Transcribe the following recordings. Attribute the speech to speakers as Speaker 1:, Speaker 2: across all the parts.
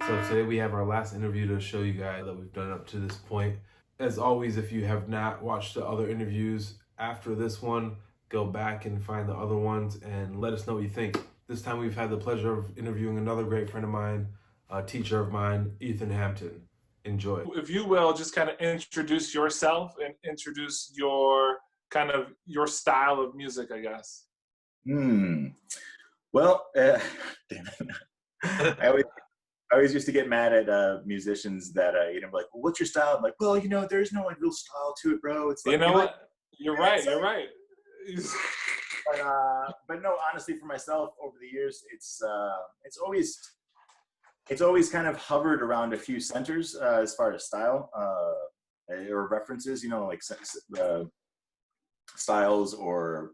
Speaker 1: So today we have our last interview to show you guys that we've done up to this point. As always, if you have not watched the other interviews after this one, go back and find the other ones and let us know what you think. This time we've had the pleasure of interviewing another great friend of mine, a teacher of mine, Ethan Hampton. Enjoy.
Speaker 2: If you will, just kind of introduce yourself and introduce your kind of your style of music, I guess.
Speaker 3: Well, damn it. I always used to get mad at musicians that like, well, what's your style? I'm like, well, there's no like real style to it, bro. It's like,
Speaker 2: You know what? You're right. You're right.
Speaker 3: But no, honestly, for myself, over the years, it's always kind of hovered around a few centers as far as style or references. Like styles or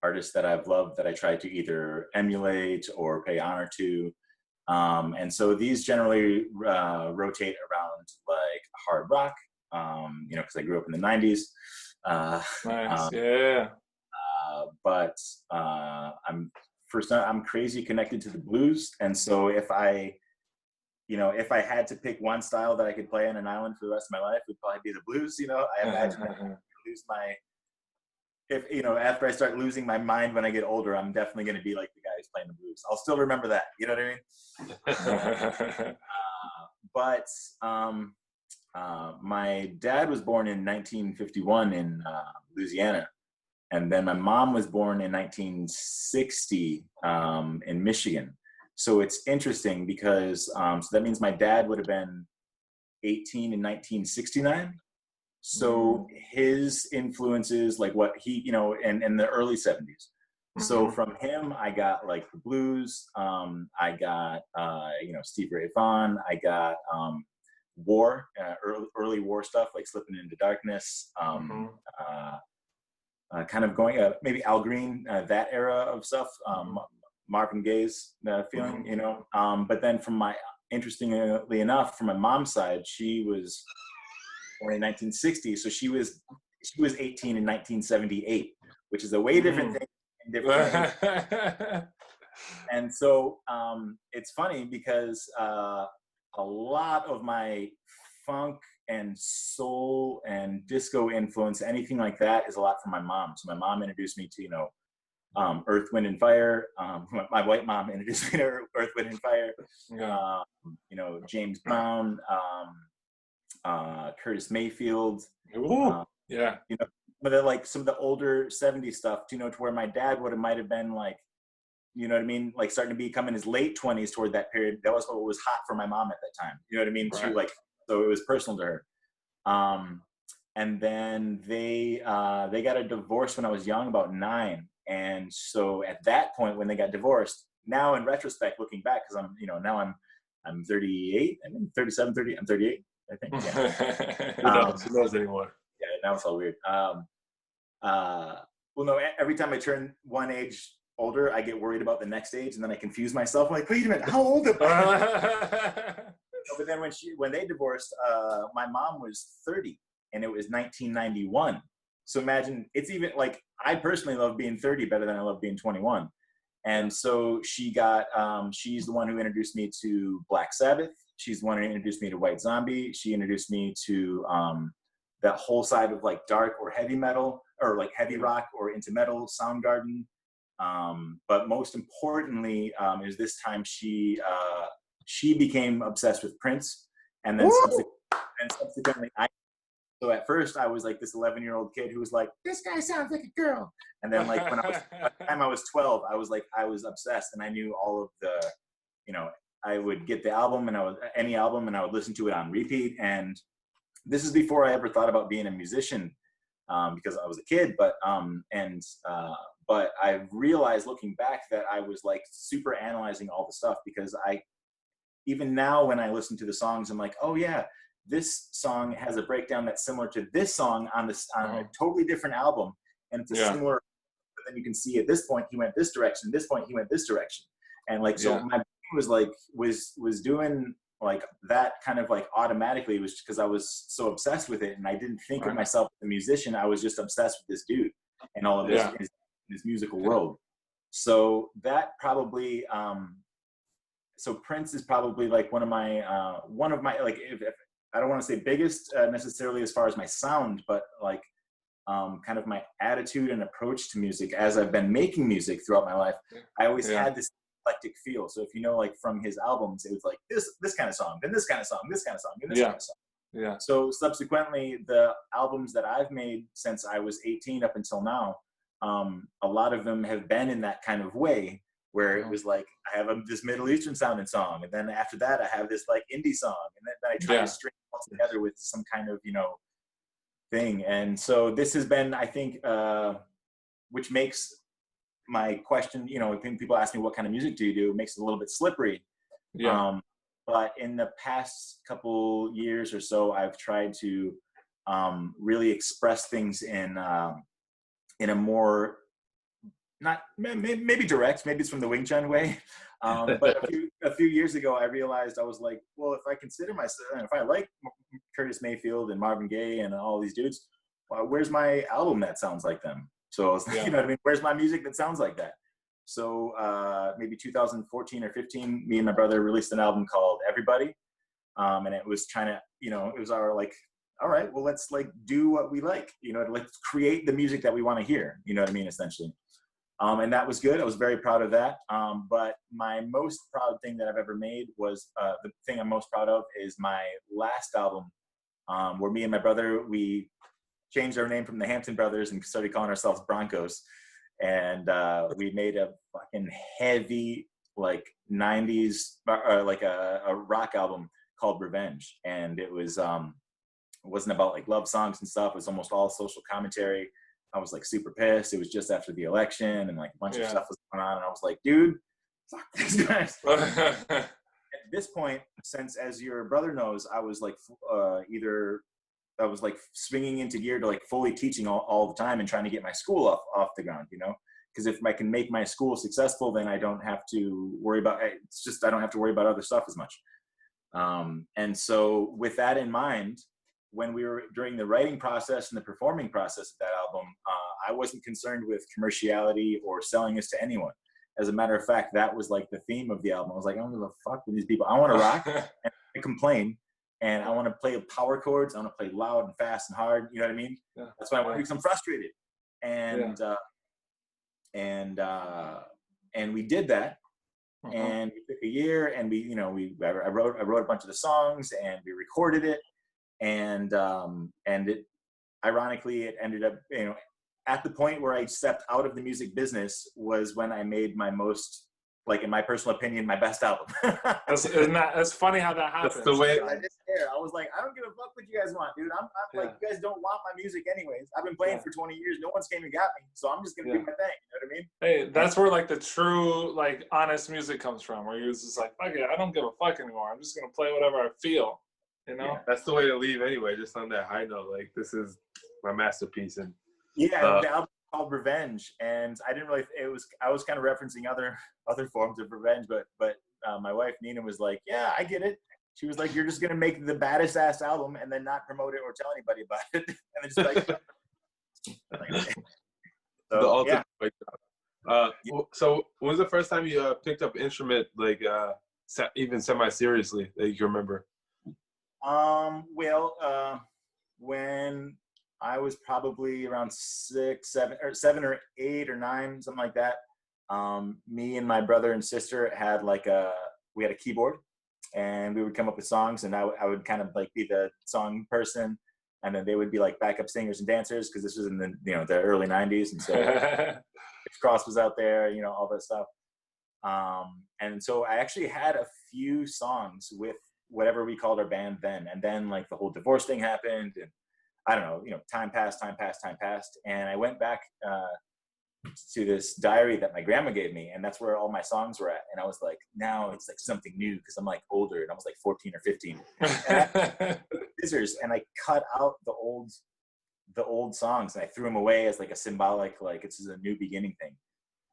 Speaker 3: artists that I've loved that I try to either emulate or pay honor to. And so these generally rotate around like hard rock, because I grew up in the 90s.
Speaker 2: Nice, yeah.
Speaker 3: But I'm crazy connected to the blues. And so if I had to pick one style that I could play on an island for the rest of my life, it would probably be the blues. I imagine after I start losing my mind when I get older, I'm definitely going to be like the guy who's playing the blues. I'll still remember that. You know what I mean? But my dad was born in 1951 in Louisiana. And then my mom was born in 1960 in Michigan. So it's interesting because, so that means my dad would have been 18 in 1969. So his influences, like what he, in the early 70s. So from him, I got like the blues. I got, Stevie Ray Vaughan. I got war, early war stuff like Slipping Into Darkness. Kind of going, maybe Al Green, that era of stuff. Marvin Gaye's feeling, But then interestingly enough, from my mom's side, she was born in 1960, so she was 18 in 1978, which is a way different thing. And so it's funny because a lot of my funk and soul and disco influence, anything like that, is a lot from my mom. So my mom introduced me to Earth, Wind, and Fire. My white mom introduced me to Earth, Wind, and Fire. James Brown. Curtis Mayfield,
Speaker 2: yeah,
Speaker 3: but some of the older 70s stuff, to where my dad might have been like, you know what I mean, like starting to become in his late 20s toward that period. That was what was hot for my mom at that time. You know what I mean? Right. So it was personal to her. And then they got a divorce when I was young, about 9. And so at that point, when they got divorced, now in retrospect, looking back, because I'm 38, I mean 37, 30, I'm 38. I think. Yeah.
Speaker 2: Who knows anymore?
Speaker 3: Yeah, now it's all weird. Well, no, every time I turn one age older, I get worried about the next age, and then I confuse myself. I'm like, wait a minute, how old am I? But then when they divorced, my mom was 30, and it was 1991. So imagine, it's even like, I personally love being 30 better than I love being 21. And so she's the one who introduced me to Black Sabbath. She's the one who introduced me to White Zombie. She introduced me to that whole side of like dark or heavy metal, or like heavy rock, or into metal, Soundgarden. But most importantly, is this time she became obsessed with Prince, and then subsequently so at first I was like this 11-year-old kid who was like, this guy sounds like a girl. And then like by the time I was 12, I was obsessed, and I knew all of the, I would get the album, and any album, and I would listen to it on repeat. And this is before I ever thought about being a musician, because I was a kid. But I realized looking back that I was like super analyzing all the stuff, because even now when I listen to the songs, I'm like, oh yeah, this song has a breakdown that's similar to this song on a totally different album, and it's a similar. But then you can see at this point he went this direction. This point he went this direction, and like so my brain was doing like that kind of like automatically. It was because I was so obsessed with it, and I didn't think of myself as a musician. I was just obsessed with this dude and all of this his musical world. So that probably so Prince is probably like one of my like if I don't want to say biggest necessarily as far as my sound, but like kind of my attitude and approach to music as I've been making music throughout my life. I always had this eclectic feel. So if you know, like from his albums, it was like this kind of song, then this kind of song, this kind of song, then this kind of song.
Speaker 2: Yeah.
Speaker 3: So subsequently, the albums that I've made since I was 18 up until now, a lot of them have been in that kind of way, where it was like I have this Middle Eastern sounding song, and then after that I have this like indie song, and then I try to string it all together with some kind of thing. And so this has been, I think, which makes my question, I think people ask me what kind of music do you do, it makes it a little bit slippery. But in the past couple years or so, I've tried to really express things in a more, not maybe direct, maybe it's from the Wing Chun way. But a few years ago, I realized I was like, well, if I consider myself, if I like Curtis Mayfield and Marvin Gaye and all these dudes, where's my album that sounds like them? So I was like, you know what I mean? Where's my music that sounds like that? So maybe 2014 or 15, me and my brother released an album called Everybody. And it was trying to, it was our like, all right, well, let's like do what we like, let's create the music that we want to hear, you know what I mean, essentially. And that was good. I was very proud of that. But my most proud thing that I've ever made was the thing I'm most proud of is my last album, where me and my brother, we changed our name from the Hampton Brothers and started calling ourselves Broncos. And we made a fucking heavy, like 90s, like a rock album called Revenge. And it was, it wasn't about like love songs and stuff. It was almost all social commentary. I was like super pissed. It was just after the election and like a bunch of stuff was going on. And I was like, dude, fuck these guys. At this point, since as your brother knows, I was like I was like swinging into gear to like fully teaching all the time and trying to get my school off the ground, because if I can make my school successful, then I don't have to worry about, I don't have to worry about other stuff as much. And so with that in mind, when we were during the writing process and the performing process of that album, I wasn't concerned with commerciality or selling this to anyone. As a matter of fact, that was like the theme of the album. I was like, I don't give a fuck with these people. I want to rock and complain. And I want to play power chords. I want to play loud and fast and hard. You know what I mean? Yeah. That's why I want to, because I'm frustrated. And and we did that. And we took a year, and I wrote a bunch of the songs, and we recorded it. And it, ironically, it ended up, at the point where I stepped out of the music business was when I made my most, like in my personal opinion, my best album.
Speaker 2: That's funny how that happens.
Speaker 3: That's the way I was like, I don't give a fuck what you guys want, dude. I'm like, you guys don't want my music anyways. I've been playing for 20 years. No one's came and got me. So I'm just going to do my thing. You know what I mean?
Speaker 2: Hey, that's where like the true, like honest music comes from, where you're just like, fuck it, I don't give a fuck anymore. I'm just going to play whatever I feel,
Speaker 1: That's the way to leave anyway, just on that high note. Like, this is my masterpiece. And
Speaker 3: the album called Revenge, and I didn't really, I was kind of referencing other forms of revenge, but my wife Nina was like, yeah, I get it. She was like, you're just gonna make the baddest ass album and then not promote it or tell anybody about it. And it's like
Speaker 1: the ultimate job. So when was the first time you picked up an instrument, like even semi-seriously, that you can remember?
Speaker 3: When I was probably around 7 or 8 or 9, something like that. Me and my brother and sister had we had a keyboard, and we would come up with songs, and I would kind of like be the song person, and then they would be like backup singers and dancers, because this was in the early 90s, and so Cross was out there, all that stuff. And so I actually had a few songs with whatever we called our band then, and then like the whole divorce thing happened, and I don't know, time passed, and I went back to this diary that my grandma gave me, and that's where all my songs were at. And I was like, now it's like something new, because I'm like older, and I was like 14 or 15. And I took scissors and I cut out the old songs, and I threw them away as like a symbolic, like it's a new beginning thing.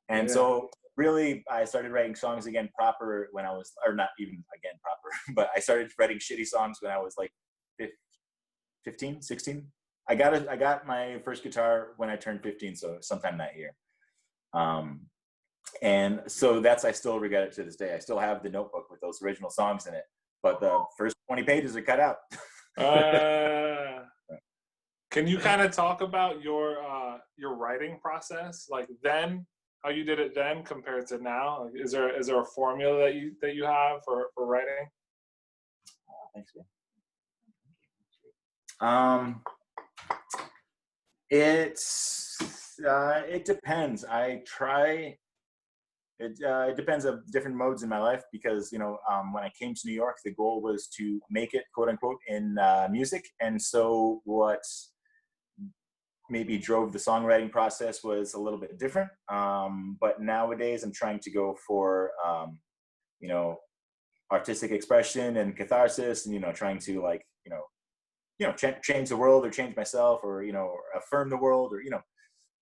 Speaker 3: And so really, I started writing songs again proper when I was, or not even again proper, but I started writing shitty songs when I was like 15, 16. I got my first guitar when I turned 15, so sometime that year. And so I still regret it to this day. I still have the notebook with those original songs in it, but the first 20 pages are cut out.
Speaker 2: Can you kind of talk about your writing process, like then, how you did it then compared to now? Like, is there a formula that you have for writing?
Speaker 3: Thanks, man. It depends. It depends on different modes in my life because, when I came to New York, the goal was to make it, quote unquote, in music. And so what maybe drove the songwriting process was a little bit different. But nowadays I'm trying to go for, artistic expression and catharsis and, trying to change the world or change myself or, or affirm the world or,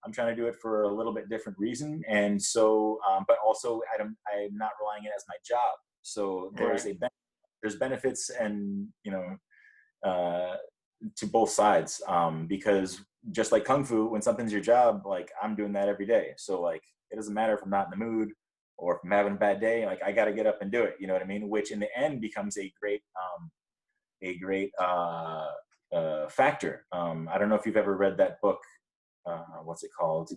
Speaker 3: I'm trying to do it for a little bit different reason. And so, but also I'm not relying it as my job. So there's benefits and, to both sides. Because just like Kung Fu, when something's your job, like I'm doing that every day. So like, it doesn't matter if I'm not in the mood or if I'm having a bad day, like I got to get up and do it. You know what I mean? Which in the end becomes a great factor. I don't know if you've ever read that book. What's it called?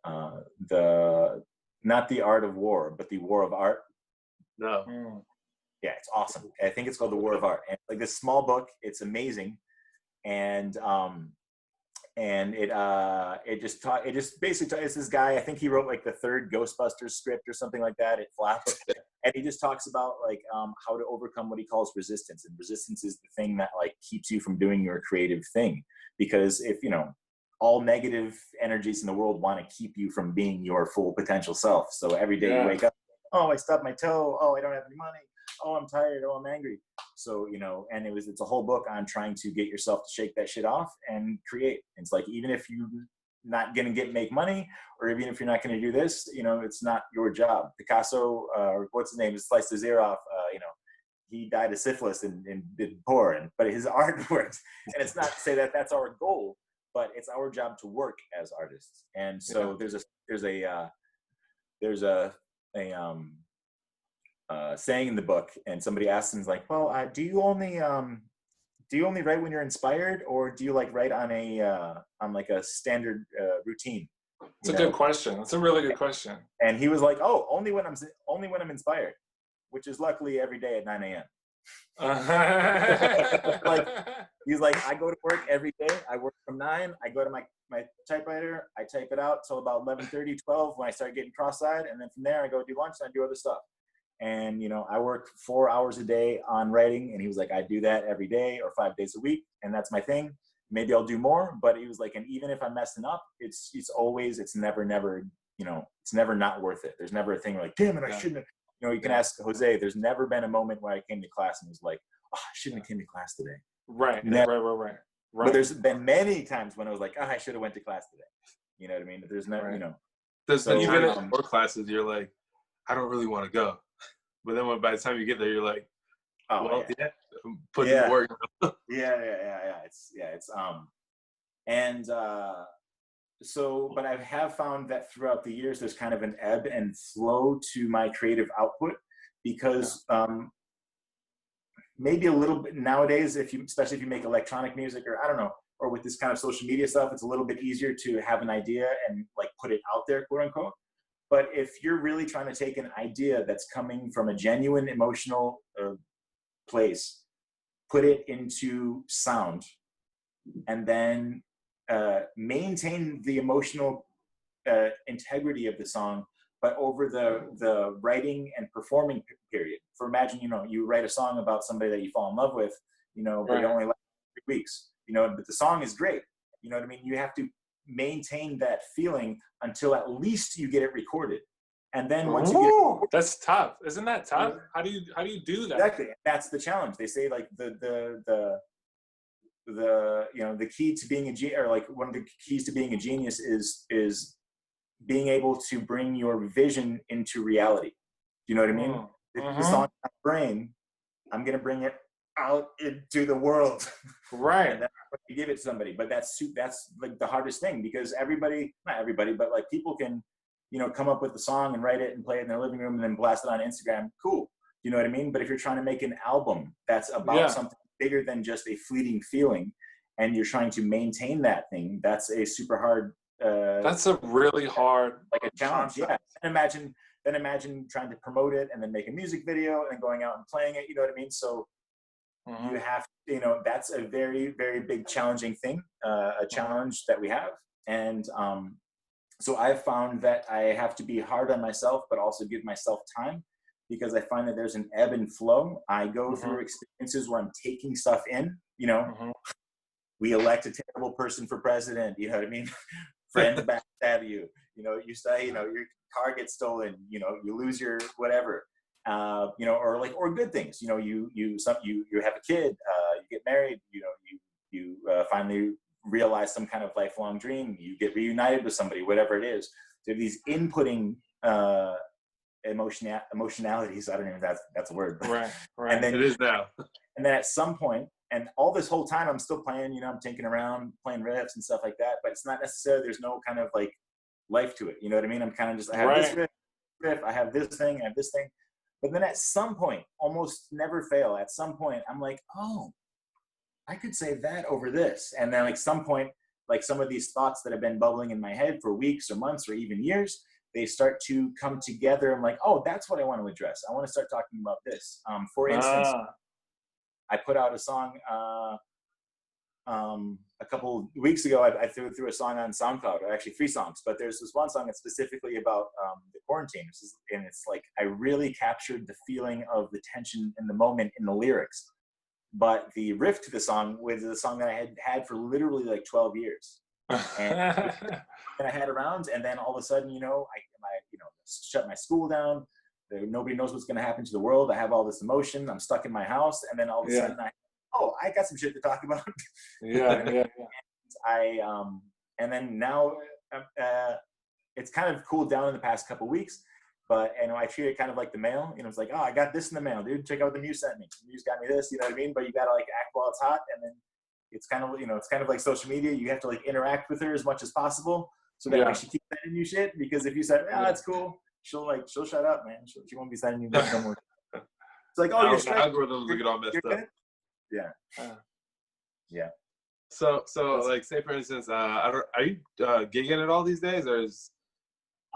Speaker 3: Not The Art of War, but The War of Art.
Speaker 1: No.
Speaker 3: Yeah, it's awesome. I think it's called The War of Art. And like this small book, it's amazing. And it just basically it's this guy, I think he wrote like the third Ghostbusters script or something like that. It flopped. And he just talks about like how to overcome what he calls resistance. And resistance is the thing that like keeps you from doing your creative thing. Because if, all negative energies in the world want to keep you from being your full potential self. So every day you wake up, oh, I stubbed my toe. Oh, I don't have any money. Oh, I'm tired. Oh, I'm angry. So, and it's a whole book on trying to get yourself to shake that shit off and create. It's like, even if you're not going to make money, or even if you're not going to do this, it's not your job. Picasso, what's his name? Sliced his ear off, he died of syphilis and did poor, but his art works. And it's not to say that that's our goal, but it's our job to work as artists. And so there's a saying in the book, and somebody asks him, like, well, do you only write when you're inspired, or do you like write on a standard routine?
Speaker 2: It's a good question. It's a really good question.
Speaker 3: And he was like, oh, only when I'm inspired, which is luckily every day at 9 a.m. Like, he's like, I go to work every day. I work from 9. I go to my typewriter. I type it out till about 11:30, 12 when I start getting cross-eyed. And then from there, I go do lunch and I do other stuff. And, I work 4 hours a day on writing. And he was like, I do that every day or 5 days a week. And that's my thing. Maybe I'll do more. But he was like, and even if I'm messing up, it's never, it's never not worth it. There's never a thing like, damn it, I shouldn't have. You can ask Jose, there's never been a moment where I came to class and was like, oh, I shouldn't have came to class today.
Speaker 2: Right.
Speaker 3: But there's been many times when I was like, oh, I should have went to class today. You know what I mean? There's never,
Speaker 1: There's been even in more classes, you're like, I don't really want to go. But then by the time you get there, you're like, oh, well, put in the work.
Speaker 3: So, but I have found that throughout the years, there's kind of an ebb and flow to my creative output because maybe a little bit nowadays, especially if you make electronic music or I don't know, or with this kind of social media stuff, it's a little bit easier to have an idea and like put it out there, quote unquote. But if you're really trying to take an idea that's coming from a genuine emotional place, put it into sound, and then maintain the emotional integrity of the song, but over the writing and performing period. For imagine, you write a song about somebody that you fall in love with, but it only lasts 3 weeks, but the song is great. You know what I mean? You have to maintain that feeling until at least you get it recorded. And then once you get it,
Speaker 2: that's tough. Isn't that tough? How do you do that?
Speaker 3: Exactly. That's the challenge. They say like the key to being one of the keys to being a genius is being able to bring your vision into reality. You know what I mean? If the song in my brain, I'm gonna bring it out into the world.
Speaker 2: Right.
Speaker 3: And that's what you give it to somebody. But that's like the hardest thing because not everybody, but like people can come up with the song and write it and play it in their living room and then blast it on Instagram, cool. You know what I mean? But if you're trying to make an album that's about something bigger than just a fleeting feeling, and you're trying to maintain that thing, that's a super hard.
Speaker 2: That's a really hard,
Speaker 3: like a challenge. Concept. Yeah. And imagine trying to promote it and then make a music video and going out and playing it. You know what I mean? So you have, that's a very, very big challenging thing, a challenge that we have. And so I've found that I have to be hard on myself, but also give myself time, because I find that there's an ebb and flow. I go through experiences where I'm taking stuff in, we elect a terrible person for president, you know what I mean? Friends backstab you, you say, your car gets stolen, you lose your whatever, or good things, you have a kid, you get married, you finally realize some kind of lifelong dream, you get reunited with somebody, whatever it is. So these inputting emotionalities, I don't even know if that's a word,
Speaker 2: right
Speaker 3: and then
Speaker 1: it is now.
Speaker 3: And then at some point, and all this whole time I'm still playing, I'm tinkering around, playing riffs and stuff like that, but it's not necessarily, there's no kind of like life to it, you know what I mean? I'm kind of just, I have this riff, I have this thing, I have this thing, but then at some point, almost never fail, at some point I'm like, oh, I could say that over this, and then like some point, like some of these thoughts that have been bubbling in my head for weeks or months or even years, they start to come together. I'm like, oh, that's what I want to address. I want to start talking about this. For instance, I put out a song a couple weeks ago. I threw a song on SoundCloud, or actually 3 songs, but there's this one song that's specifically about the quarantine. And it's like, I really captured the feeling of the tension in the moment in the lyrics. But the riff to the song was a song that I had for literally like 12 years. And I had around, and then all of a sudden, I shut my school down. Nobody knows what's going to happen to the world. I have all this emotion. I'm stuck in my house, and then all of a sudden, I got some shit to talk about. And then now it's kind of cooled down in the past couple weeks. But I treat it kind of like the mail. It's like, oh, I got this in the mail, dude. Check out what the Muse sent me. The Muse got me this. You know what I mean? But you gotta like act while it's hot, and then it's kind of it's kind of like social media. You have to like interact with her as much as possible, so that like, she keeps sending you shit. Because if you say, that's cool, she'll shut up, man. She won't be sending you no more. It's like, oh, you're straight.
Speaker 1: Algorithms will get all messed up.
Speaker 3: Yeah.
Speaker 1: So like, say for instance, are you gigging at all these days, or is?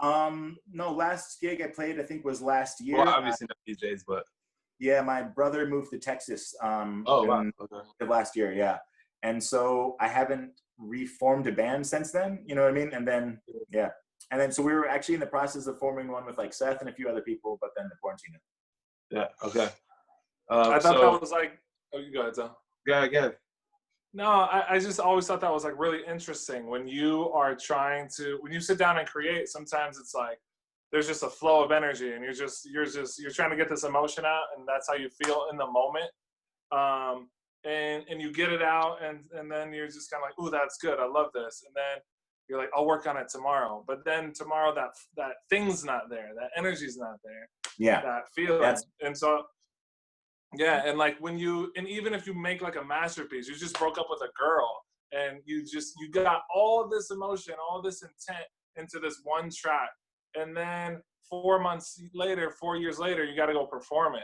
Speaker 3: No, last gig I played, I think, was last year.
Speaker 1: Well, obviously not these days, but
Speaker 3: yeah, my brother moved to Texas last year, yeah. And so I haven't reformed a band since then, you know what I mean? And then so we were actually in the process of forming one with like Seth and a few other people, but then the quarantine.
Speaker 1: Yeah, okay.
Speaker 2: I thought that was like, oh, you go ahead, Zell.
Speaker 1: Yeah, again.
Speaker 2: No, I just always thought that was like really interesting when you are when you sit down and create, sometimes it's like there's just a flow of energy, and you're trying to get this emotion out, and that's how you feel in the moment. And you get it out, and then you're just kind of like, ooh, that's good, I love this. And then you're like, I'll work on it tomorrow. But then tomorrow that thing's not there, that energy's not there.
Speaker 3: Yeah.
Speaker 2: That feeling. And so yeah, and like even if you make like a masterpiece, you just broke up with a girl, and you got all this emotion, all this intent into this one track, and then 4 years later, you got to go perform it.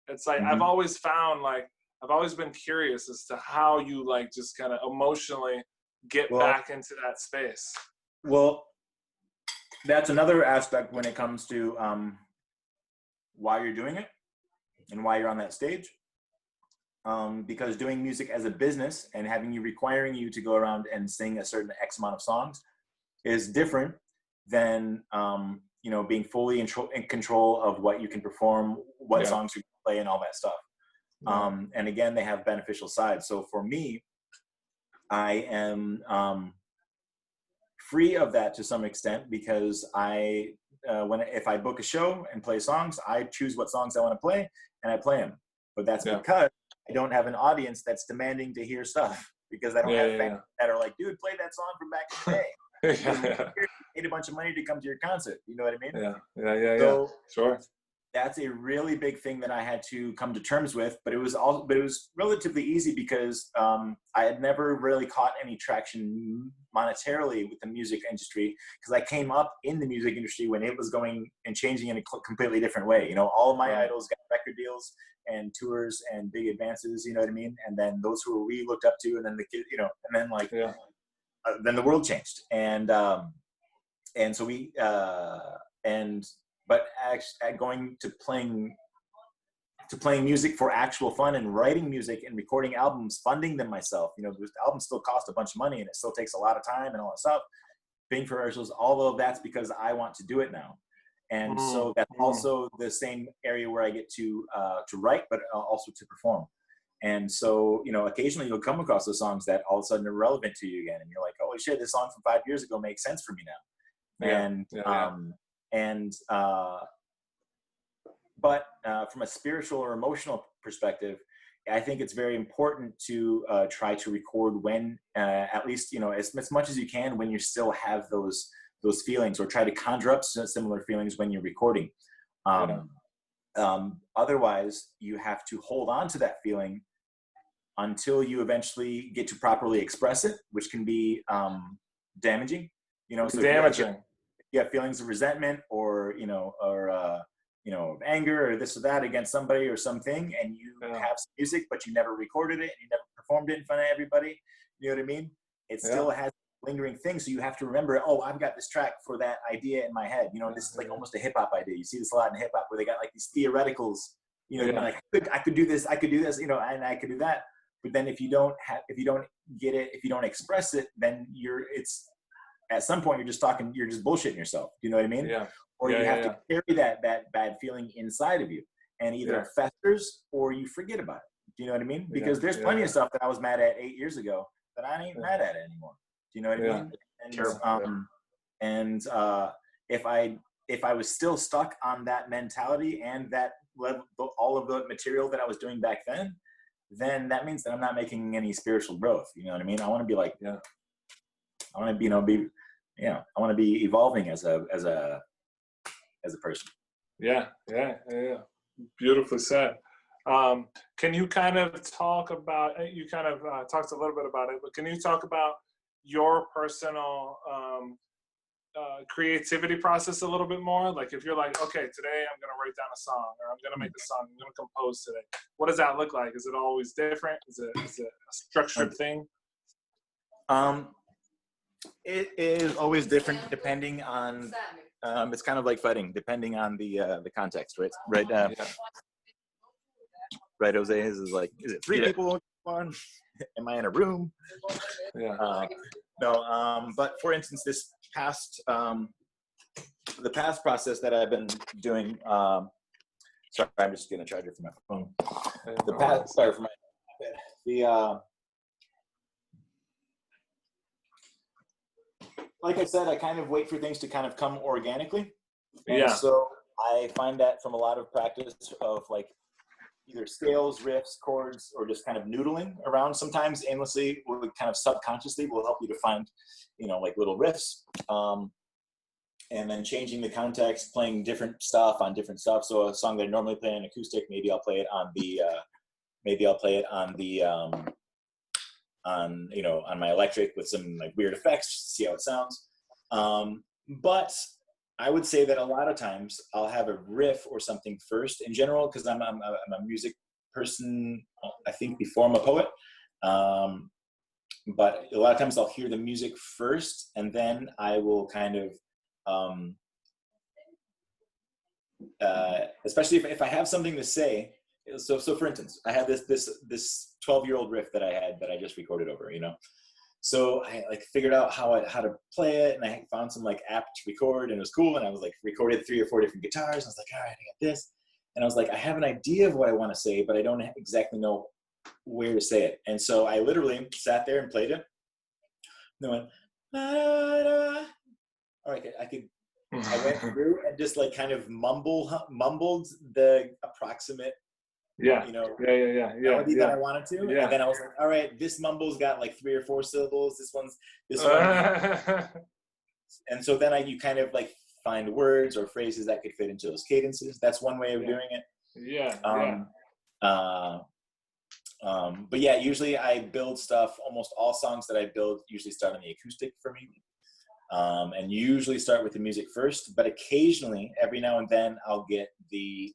Speaker 2: It's like, I've always found, like, I've always been curious as to how you like just kind of emotionally get back into that space.
Speaker 3: Well, that's another aspect when it comes to why you're doing it and why you're on that stage. Because doing music as a business and requiring you to go around and sing a certain X amount of songs is different than being fully in control of what you can perform, what songs you can play, and all that stuff. And again, they have beneficial sides. So for me, I am free of that to some extent, because if I book a show and play songs, I choose what songs I want to play and I play them. But that's because I don't have an audience that's demanding to hear stuff, because I don't have fans that are like, dude, play that song from back in the day. You paid a bunch of money to come to your concert. You know what I mean?
Speaker 2: Yeah. So, sure.
Speaker 3: that's a really big thing that I had to come to terms with. But it was relatively easy because I had never really caught any traction monetarily with the music industry, because I came up in the music industry when it was going and changing in a completely different way. You know, all of my idols got record deals and tours and big advances. You know what I mean? And then those who we looked up to, and then the kids, you know, and then like then the world changed, and so we but actually going to playing music for actual fun and writing music and recording albums, funding them myself. You know, the albums still cost a bunch of money and it still takes a lot of time and all that stuff. Paying for rehearsals, all of that's because I want to do it now. And so that's also the same area where I get to write, but also to perform. And so, you know, occasionally you'll come across those songs that all of a sudden are relevant to you again. And you're like, holy shit, this song from 5 years ago makes sense for me now. But from a spiritual or emotional perspective, I think it's very important to try to record when, at least, you know, as much as you can, when you still have those feelings, or try to conjure up similar feelings when you're recording. Otherwise, you have to hold on to that feeling until you eventually get to properly express it, which can be damaging. You know, so
Speaker 2: damaging.
Speaker 3: You have feelings of resentment, or you know, anger, or this or that against somebody or something, and you have some music, but you never recorded it, and you never performed it in front of everybody. You know what I mean? It still has lingering things, so you have to remember, oh, I've got this track for that idea in my head. You know, this is like almost a hip hop idea. You see this a lot in hip hop, where they got like these theoreticals. You know, like I could do this, you know, and I could do that. But then if you don't get it, if you don't express it, then it's at some point you're just bullshitting yourself. You know what I mean? Or you have to carry that bad feeling inside of you, and either it festers or you forget about it. Do you know what I mean? Because there's plenty of stuff that I was mad at 8 years ago that I ain't mad at anymore. Do you know what I mean? And if I was still stuck on that mentality and that level, all of the material that I was doing back then that means that I'm not making any spiritual growth. You know what I mean? I want to be like, I want to be, I want to be evolving as a person. Yeah.
Speaker 2: Beautifully said. Can you kind of talk about, you kind of talked a little bit about it, but can you talk about your personal creativity process a little bit more? Like if you're like, okay, today I'm going to write down a song, or I'm going to make a song, I'm going to compose today. What does that look like? Is it always different? Is it a structured thing?
Speaker 3: It is always different depending on, it's kind of like fighting, depending on the context, right? Right, Jose, is like, is it 3 people? One? Am I in a room? No, but for instance, this past, the past process that I've been doing, sorry, I'm just getting a charger for my phone. Like I said, I kind of wait for things to kind of come organically. And so I find that from a lot of practice of like either scales, riffs, chords, or just kind of noodling around, sometimes aimlessly, or kind of subconsciously, will help you to find, like little riffs. And then changing the context, playing different stuff on different stuff. So a song that I normally play on acoustic, maybe I'll play it on on my electric with some like weird effects, see how it sounds. But I would say that a lot of times I'll have a riff or something first in general, because I'm a music person, I think, before I'm a poet. But a lot of times I'll hear the music first, and then I will kind of, especially if I have something to say. So for instance, I have this 12-year-old riff that I had that I just recorded over, So I like figured out how to play it, and I found some like app to record, and it was cool. And I was like recorded 3 or 4 different guitars. And I was like, all right, I got this. And I was like, I have an idea of what I want to say, but I don't exactly know where to say it. And so I literally sat there and played it. And I went, da. All right, I went through and just like kind of mumbled the approximate. Melody that I wanted to. And then I was like, all right, this mumble's got like 3 or 4 syllables. This one. And so then you kind of like find words or phrases that could fit into those cadences. That's one way of doing it.
Speaker 2: Yeah.
Speaker 3: But yeah, usually I build stuff. Almost all songs that I build usually start on the acoustic for me, and usually start with the music first. But occasionally, every now and then, I'll get the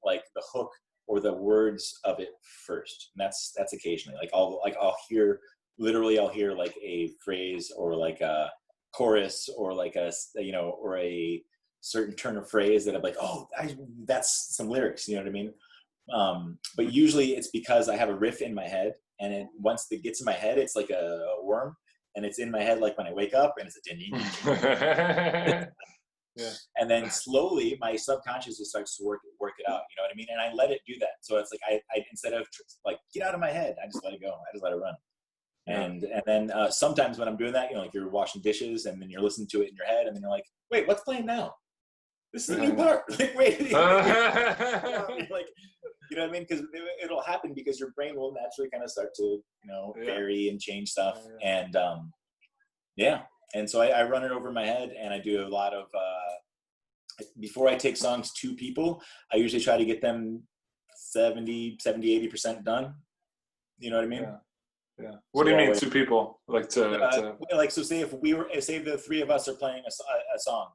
Speaker 3: hook or the words of it first. And that's occasionally. I'll hear like a phrase or like a chorus or like or a certain turn of phrase that I'm like, oh, that's some lyrics. You know what I mean? But usually it's because I have a riff in my head, and once it gets in my head, it's like a worm, and it's in my head like when I wake up, and it's a ding, ding, ding, ding.
Speaker 2: Yeah.
Speaker 3: And then slowly my subconscious just starts to work it out. You know what I mean? And I let it do that. So it's like I instead of like get out of my head, I just let it go. I just let it run. And then sometimes when I'm doing that, like you're washing dishes, and then you're listening to it in your head, and then you're like, wait, what's playing now? This is a new part. Like, wait. Like, you know what I mean? Because it'll happen because your brain will naturally kind of start to, vary and change stuff. And and so I run it over my head, and I do a lot of, before I take songs to people, I usually try to get them 80% done. You know what I mean?
Speaker 2: Yeah. What do you mean to people? Like
Speaker 3: so say say the three of us are playing a song.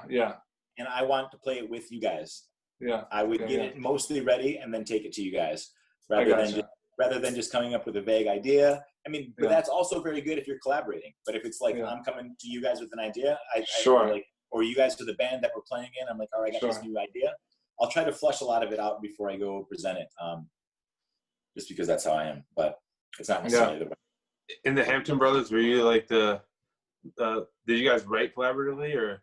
Speaker 2: Yeah.
Speaker 3: And I want to play it with you guys.
Speaker 2: Yeah.
Speaker 3: I would get it mostly ready and then take it to you guys rather than just coming up with a vague idea. I mean, but that's also very good if you're collaborating. But if it's like I'm coming to you guys with an idea, or you guys to the band that we're playing in, I'm like, all right, I got this new idea. I'll try to flush a lot of it out before I go present it, just because that's how I am. But it's not necessarily the way.
Speaker 1: In the Hampton Brothers, were you like did you guys write collaboratively or?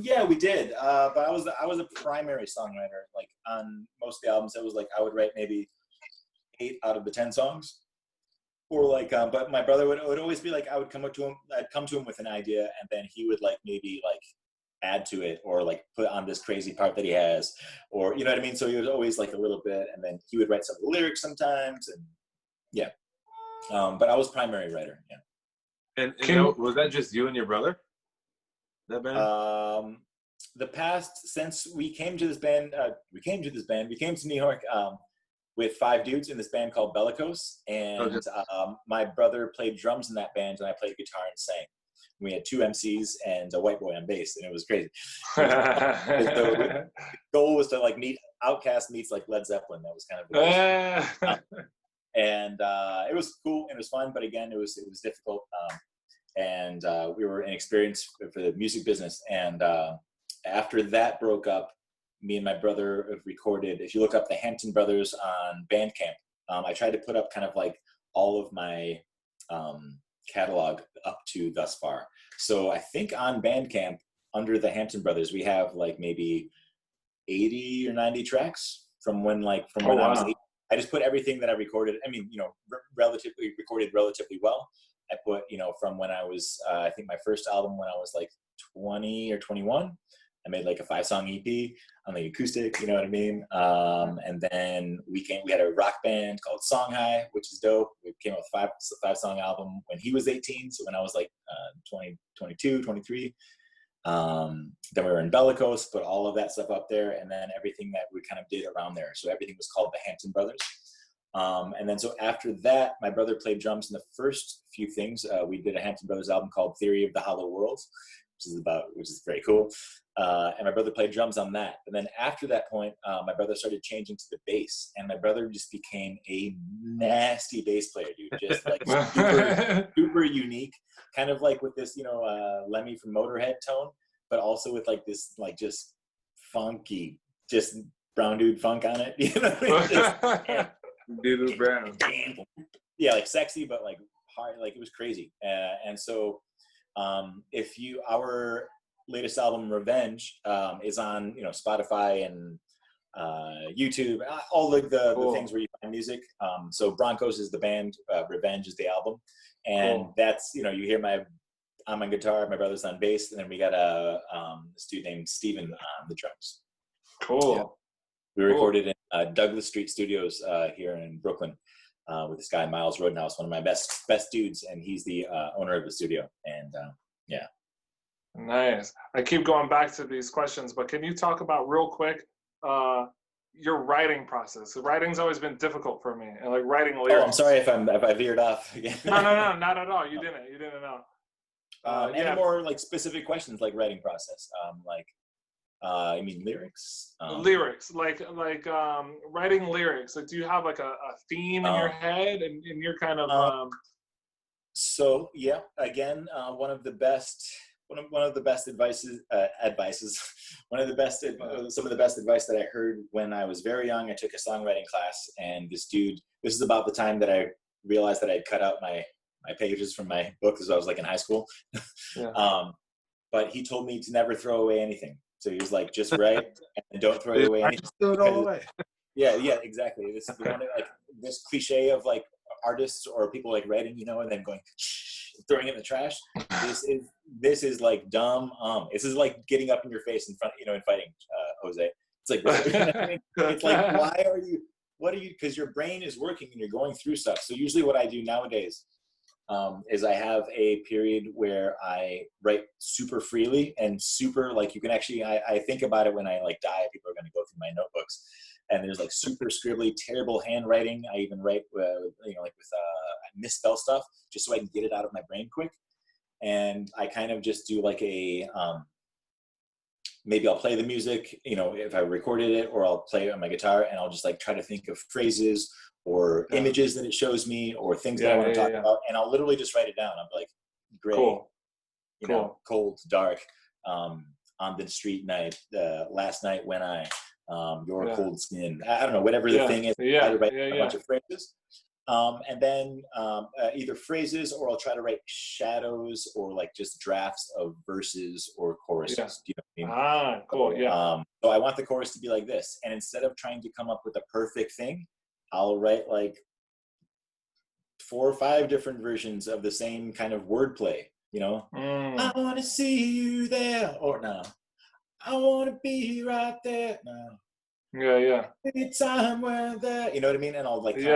Speaker 3: Yeah, we did. But I was a primary songwriter. Like on most of the albums, it was like I would write maybe 8 out of the 10 songs. Or like, but my brother would always be like, I'd come to him with an idea, and then he would like maybe like add to it or like put on this crazy part that he has, or you know what I mean. So he was always like a little bit, and then he would write some of the lyrics sometimes, and but I was primary writer. Yeah.
Speaker 1: And was that just you and your brother? That band?
Speaker 3: The past since we came to New York with 5 dudes in this band called Bellicose, and my brother played drums in that band, and I played guitar and sang. We had 2 MCs and a white boy on bass, and it was crazy. The goal was to like meet Outkast meets like Led Zeppelin. That was kind of the goal. And it was cool and it was fun, but again, it was difficult. And we were inexperienced for the music business. And after that broke up, me and my brother have recorded, if you look up the Hampton Brothers on Bandcamp, I tried to put up kind of like all of my catalog up to thus far. So I think on Bandcamp, under the Hampton Brothers, we have like maybe 80 or 90 tracks from when I was 8. I just put everything that I recorded. I mean, recorded relatively well. I put, from when I was, I think my first album when I was like 20 or 21, I made like a 5-song EP on the acoustic, you know what I mean? And then we had a rock band called Song High, which is dope. We came out with a 5-song album when he was 18. So when I was like 22, 23. Then we were in Bellicose, put all of that stuff up there, and then everything that we kind of did around there. So everything was called the Hampton Brothers. And then so after that, my brother played drums in the first few things. We did a Hampton Brothers album called Theory of the Hollow Worlds, which is very cool. And my brother played drums on that. And then after that point, my brother started changing to the bass, and my brother just became a nasty bass player, dude. Just like super unique, kind of like with this, Lemmy from Motorhead tone, but also with like this, like just funky, just brown dude funk on it. You know what I mean?
Speaker 2: Dude Brown.
Speaker 3: Yeah, like sexy, but like hard. Like it was crazy. And so, our latest album Revenge is on Spotify and YouTube, all the things where you find music. So Broncos is the band, Revenge is the album, and that's you hear I'm on guitar, my brother's on bass, and then we got this dude named Steven on the drums.
Speaker 2: Cool.
Speaker 3: Yeah. We recorded in Douglas Street Studios here in Brooklyn with this guy Miles Rodenhouse, one of my best dudes, and he's the owner of the studio. And
Speaker 2: Nice. I keep going back to these questions, but can you talk about real quick your writing process? The writing's always been difficult for me, and like writing lyrics.
Speaker 3: Oh, I'm sorry if I veered off again.
Speaker 2: No, not at all. You didn't know.
Speaker 3: Any more like specific questions like writing process? I mean lyrics.
Speaker 2: Lyrics, like writing lyrics. Like, do you have like a theme in your head, and you're kind of
Speaker 3: So yeah, again, one of the best some of the best advice that I heard when I was very young. I took a songwriting class, and this is about the time that I realized that I'd cut out my pages from my book, because I was like in high school.
Speaker 2: Yeah.
Speaker 3: But he told me to never throw away anything. So he was like, just write and don't throw it away.
Speaker 1: I just threw it all away.
Speaker 3: Yeah, exactly. This is the one, like this cliche of like artists or people like writing, and then going throwing it in the trash. This is like dumb. This is like getting up in your face in front, and fighting Jose. It's like, it's like, what are you? Because your brain is working and you're going through stuff. So usually what I do nowadays is I have a period where I write super freely and super, like, you can actually, I think about it when I like die, people are going to go through my notebooks, and there's like super scribbly, terrible handwriting. I even write, I misspell stuff just so I can get it out of my brain quick. And I kind of just do like a, maybe I'll play the music, if I recorded it, or I'll play it on my guitar, and I'll just like try to think of phrases or images that it shows me, or things that I want to talk about, and I'll literally just write it down. I'm like, gray, cold, dark, on the street night, last night when I, your cold skin, I don't know, whatever the thing is. I write a bunch of phrases. And then either phrases, or I'll try to write shadows, or like just drafts of verses or choruses.
Speaker 2: Yeah.
Speaker 3: Do you know what I mean?
Speaker 2: Cool. Yeah.
Speaker 3: So I want the chorus to be like this. And instead of trying to come up with a perfect thing, I'll write like 4 or 5 different versions of the same kind of wordplay, I want to see you there, or no, I want to be right there, no.
Speaker 2: Yeah.
Speaker 3: Anytime we're there, you know what I mean? And I'll like
Speaker 2: sure.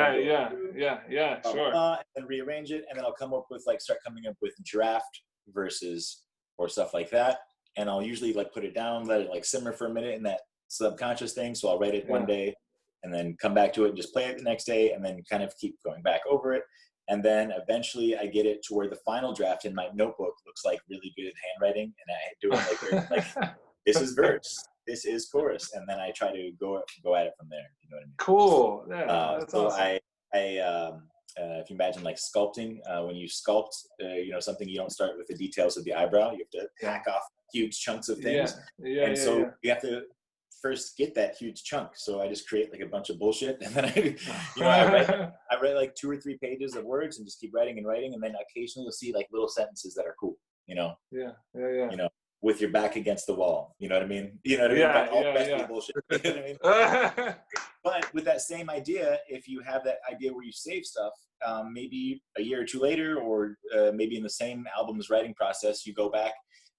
Speaker 3: And rearrange it, and then I'll come up with start coming up with draft verses or stuff like that. And I'll usually like put it down, let it like simmer for a minute in that subconscious thing. So I'll write it one day, and then come back to it and just play it the next day, and then kind of keep going back over it. And then eventually I get it to where the final draft in my notebook looks like really good handwriting, and I do it like this is verse, this is chorus, and then I try to go at it from there. You know what I mean?
Speaker 2: Cool. Yeah, that's
Speaker 3: so
Speaker 2: awesome.
Speaker 3: If you imagine like sculpting, when you sculpt, something, you don't start with the details of the eyebrow. You have to hack off huge chunks of things. You have to first get that huge chunk. So I just create like a bunch of bullshit, and then I write like 2 or 3 pages of words and just keep writing and writing, and then occasionally you'll see like little sentences that are cool. With your back against the wall, you know what I mean? Bullshit. You know what I mean? But with that same idea, if you have that idea where you save stuff, maybe a year or 2 later, or maybe in the same album's writing process, you go back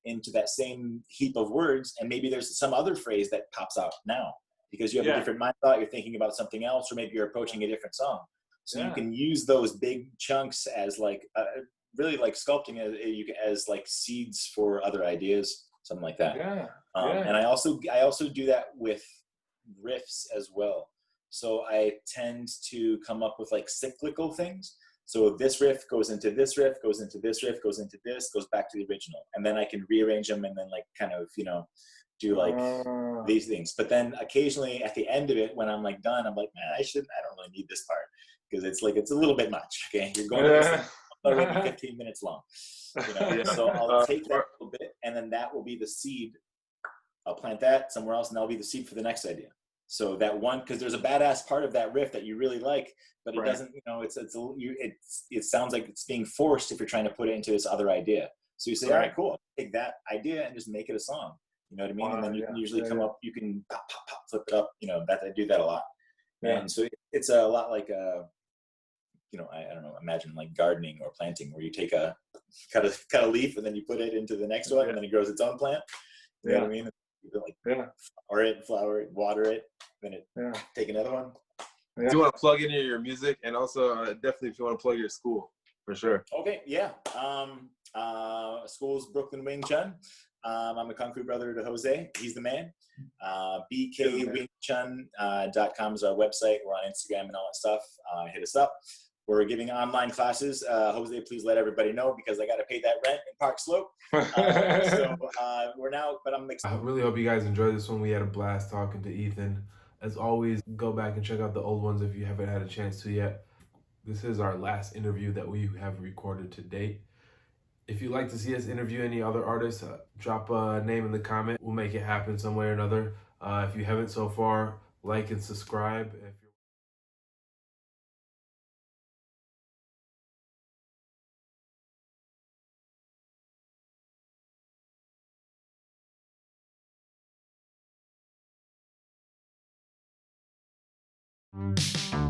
Speaker 3: into that same heap of words, and maybe there's some other phrase that pops out now because you have a different mind thought, you're thinking about something else, or maybe you're approaching a different song. So you can use those big chunks as like really like sculpting as like seeds for other ideas, something like that. And I also do that with riffs as well. So I tend to come up with like cyclical things. So this riff goes into this riff, goes into this riff, goes into this, goes back to the original, and then I can rearrange them and then like kind of do like these things. But then occasionally at the end of it, when I'm like done, I'm like, man, I don't really need this part, because it's a little bit much. Okay, you're going to this already 15 minutes long. So I'll take that a little bit, and then that will be the seed. I'll plant that somewhere else, and that'll be the seed for the next idea. So that one, because there's a badass part of that riff that you really like, but it doesn't, it sounds like it's being forced if you're trying to put it into this other idea. So you say, all right, cool, I'll take that idea and just make it a song. You know what I mean? And then you can usually come up, you can pop, flip it up. I do that a lot. And so it's a lot like I don't know, imagine like gardening or planting, where you take cut a leaf, and then you put it into the next one, and then it grows its own plant. You know what I mean? You flower it, water it, then take another one.
Speaker 1: Do you want to plug in your music, and also definitely if you want to plug your school, for sure.
Speaker 3: Okay, school's Brooklyn Wing Chun. I'm a Kung Fu brother to Jose. He's the man. bkwingchun.com is our website. We're on Instagram and all that stuff. Hit us up. We're giving online classes. Jose, please let everybody know because I got to pay that rent in Park Slope. We're now, but I'm
Speaker 1: I really hope you guys enjoyed this one. We had a blast talking to Ethan. As always, go back and check out the old ones if you haven't had a chance to yet. This is our last interview that we have recorded to date. If you'd like to see us interview any other artists, drop a name in the comment. We'll make it happen some way or another. If you haven't so far, like and subscribe. If you're Mm.